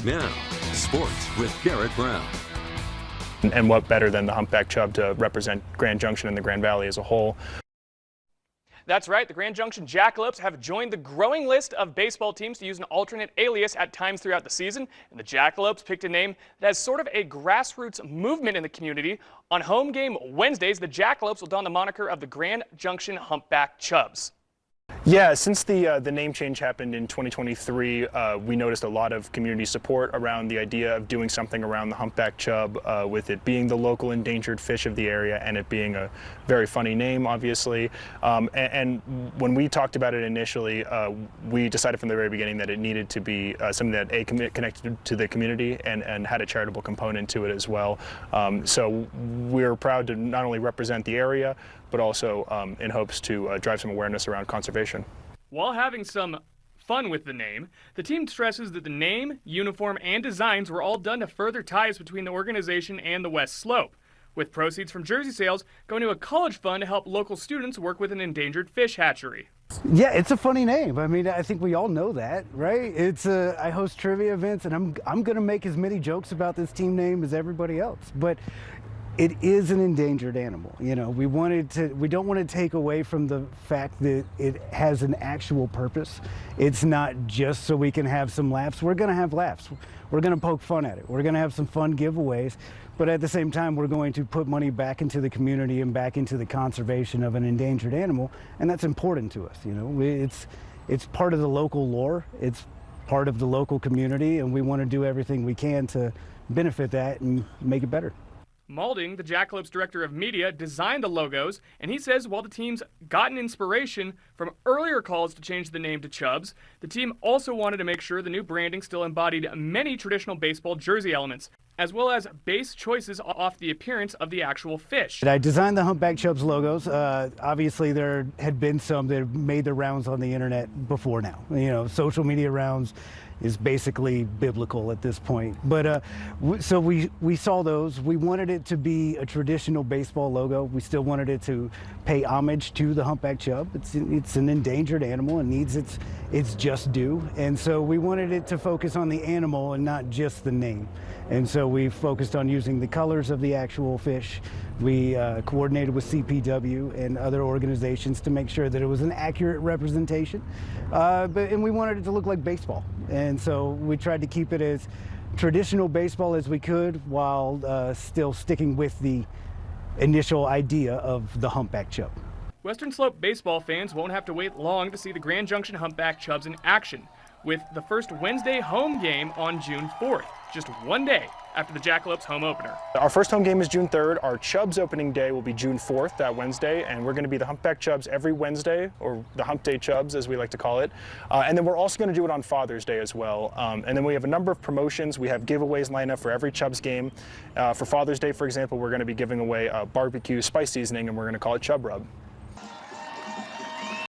Now, sports with Garrett Brown. And what better than the humpback chub to represent Grand Junction and the Grand Valley as a whole. That's right, the Grand Junction Jackalopes have joined the growing list of baseball teams to use an alternate alias at times throughout the season, and the Jackalopes picked a name that has sort of a grassroots movement in the community. On home game Wednesdays, the Jackalopes will don the moniker of the Grand Junction Humpback Chubs. Yeah, since the name change happened in 2023, we noticed a lot of community support around the idea of doing something around the humpback chub, with it being the local endangered fish of the area and it being a very funny name, obviously. And when we talked about it initially, we decided from the very beginning that it needed to be something that connected to the community and had a charitable component to it as well. So we're proud to not only represent the area, but also in hopes to drive some awareness around conservation. While having some fun with the name, the team stresses that the name, uniform, and designs were all done to further ties between the organization and the West Slope, with proceeds from jersey sales going to a college fund to help local students work with an endangered fish hatchery. Yeah, it's a funny name. I mean, I think we all know that, right? I host trivia events, and I'm going to make as many jokes about this team name as everybody else. But it is an endangered animal. You know, we don't want to take away from the fact that it has an actual purpose. It's not just so we can have some laughs. We're going to have laughs. We're going to poke fun at it. We're going to have some fun giveaways. But at the same time, we're going to put money back into the community and back into the conservation of an endangered animal. And that's important to us. You know, it's part of the local lore. It's part of the local community. And we want to do everything we can to benefit that and make it better. Maulding, the Jackalopes director of media, designed the logos, and he says while the team's gotten inspiration from earlier calls to change the name to Chubs, the team also wanted to make sure the new branding still embodied many traditional baseball jersey elements, as well as base choices off the appearance of the actual fish. I designed the Humpback Chubs logos. Obviously, there had been some that made the rounds on the internet before now. You know, social media rounds is basically biblical at this point. But so we saw those. We wanted it to be a traditional baseball logo. We still wanted it to pay homage to the humpback chub. It's an endangered animal and needs its just due. And so we wanted it to focus on the animal and not just the name. And so we focused on using the colors of the actual fish. We coordinated with CPW and other organizations to make sure that it was an accurate representation. And we wanted it to look like baseball. And so we tried to keep it as traditional baseball as we could while still sticking with the initial idea of the humpback chub. Western Slope baseball fans won't have to wait long to see the Grand Junction Humpback Chubs in action, with the first Wednesday home game on June 4th, just one day after the Jackalopes home opener. Our first home game is June 3rd. Our Chubs opening day will be June 4th, that Wednesday, and we're going to be the Humpback Chubs every Wednesday, or the Hump Day Chubs as we like to call it. And then we're also going to do it on Father's Day as well. And then we have a number of promotions. We have giveaways lined up for every Chubs game. For Father's Day, for example, we're going to be giving away a barbecue spice seasoning, and we're going to call it Chub Rub.